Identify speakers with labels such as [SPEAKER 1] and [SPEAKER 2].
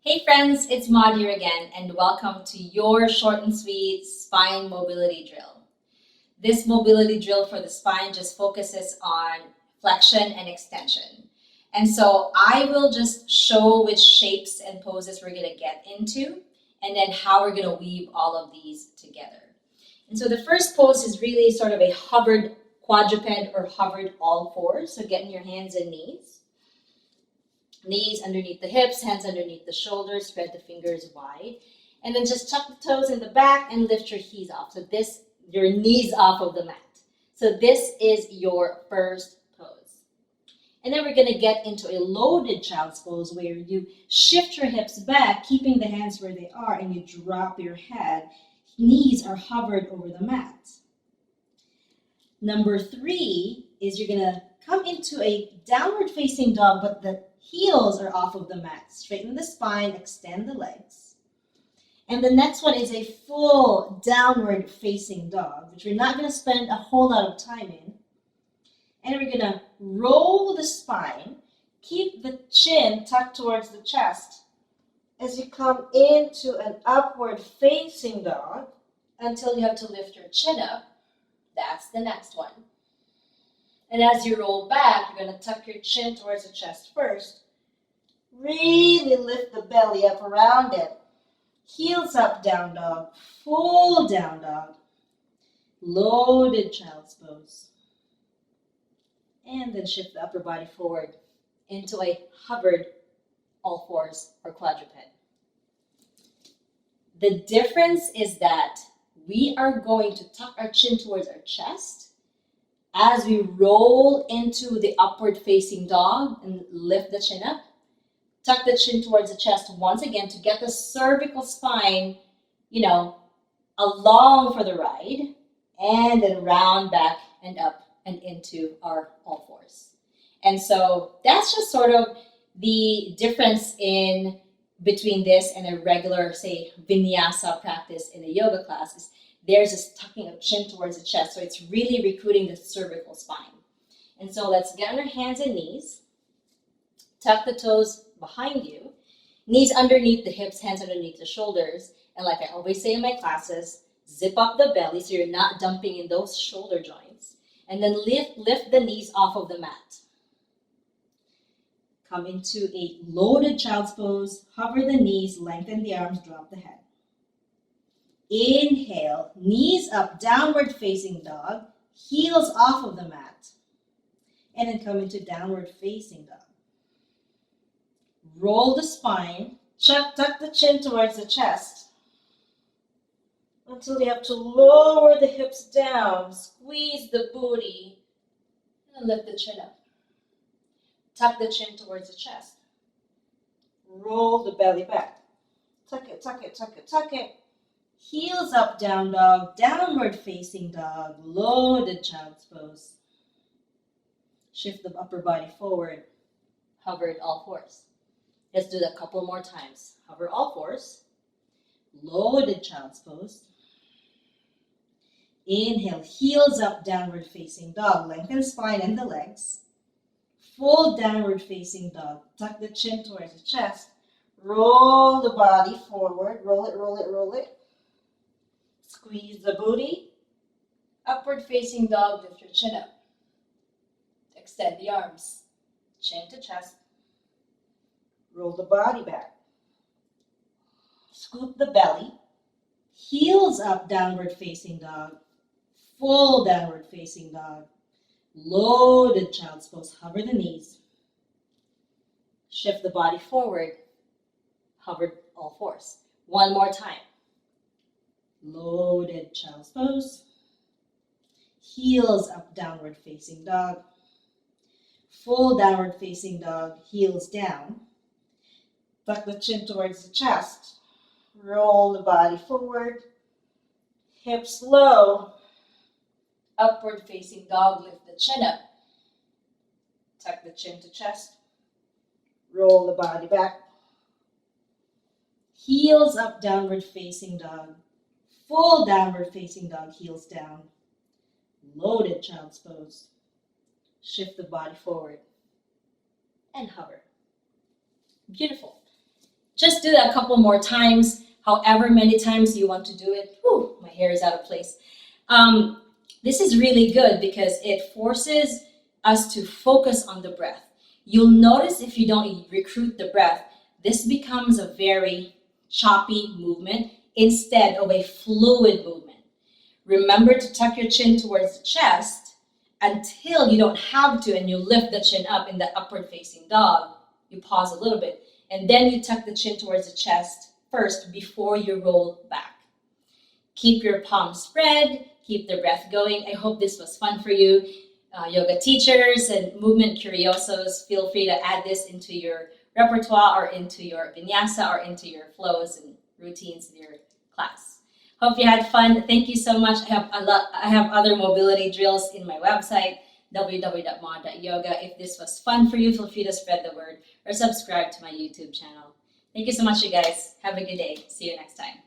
[SPEAKER 1] Hey friends, it's Maud here again, and welcome to your short and sweet spine mobility drill. This mobility drill for the spine just focuses on flexion and extension. And so I will just show which shapes and poses we're going to get into, and then how we're going to weave all of these together. And so the first pose is really sort of a hovered quadruped or hovered all fours. So getting your hands and knees. Knees underneath the hips, hands underneath the shoulders, spread the fingers wide. And then just tuck the toes in the back and lift your knees off. So your knees off of the mat. So this is your first pose. And then we're going to get into a loaded child's pose where you shift your hips back, keeping the hands where they are, and you drop your head. Knees are hovered over the mat. Number 3 is you're going to come into a downward facing dog, but the heels are off of the mat. Straighten the spine, extend the legs. And the next one is a full downward facing dog, which we're not going to spend a whole lot of time in. And we're going to roll the spine, keep the chin tucked towards the chest as you come into an upward facing dog until you have to lift your chin up. That's the next one. And as you roll back, you're going to tuck your chin towards the chest first. Really lift the belly up around it. Heels up, down dog. Full down dog. Loaded child's pose. And then shift the upper body forward into a hovered all fours or quadruped. The difference is that we are going to tuck our chin towards our chest as we roll into the upward facing dog and lift the chin up. Tuck the chin towards the chest once again to get the cervical spine, along for the ride, and then round back and up and into our all fours. And so that's just sort of the difference in between this and a regular, say, Vinyasa practice in a yoga class. There's this tucking of chin towards the chest, so it's really recruiting the cervical spine. And so let's get on our hands and knees. Tuck the toes behind you. Knees underneath the hips, hands underneath the shoulders. And like I always say in my classes, zip up the belly so you're not dumping in those shoulder joints. And then lift the knees off of the mat. Come into a loaded child's pose. Hover the knees, lengthen the arms, drop the head. Inhale, knees up, downward facing dog, heels off of the mat. And then come into downward facing dog. Roll the spine, tuck the chin towards the chest until you have to lower the hips down, squeeze the booty, and lift the chin up. Tuck the chin towards the chest. Roll the belly back. Tuck it, tuck it, tuck it, tuck it. Heels up, down dog, downward facing dog, loaded child's pose. Shift the upper body forward, hovered all fours. Let's do that a couple more times. Hover all fours, loaded child's pose. Inhale, heels up, downward facing dog, lengthen spine and the legs. Full downward facing dog, tuck the chin towards the chest. Roll the body forward, roll it, roll it, roll it. Squeeze the booty. Upward facing dog, lift your chin up. Extend the arms. Chin to chest. Roll the body back. Scoop the belly. Heels up, downward facing dog. Full downward facing dog. Loaded child's pose. Hover the knees. Shift the body forward. Hover all fours. One more time. Loaded child's pose. Heels up, downward facing dog. Full downward facing dog, heels down. Tuck the chin towards the chest. Roll the body forward. Hips low. Upward facing dog, lift the chin up. Tuck the chin to chest. Roll the body back. Heels up, downward facing dog. Full downward facing dog, heels down. Loaded child's pose. Shift the body forward and hover. Beautiful.
[SPEAKER 2] Just do that a couple more times, however many times you want to do it. Whew, my hair is out of place. This is really good because it forces us to focus on the breath. You'll notice if you don't recruit the breath, this becomes a very choppy movement instead of a fluid movement. Remember to tuck your chin towards the chest until you don't have to, and you lift the chin up in the upward facing dog. You pause a little bit, and then you tuck the chin towards the chest first before you roll back. Keep your palms spread, keep the breath going. I hope this was fun for you. Yoga teachers and movement curiosos, feel free to add this into your repertoire or into your vinyasa or into your flows and routines in your class. Hope you had fun. Thank you so much. I have other mobility drills in my website, www.maud.yoga. If this was fun for you, feel free to spread the word or subscribe to my YouTube channel. Thank you so much, you guys. Have a good day. See you next time.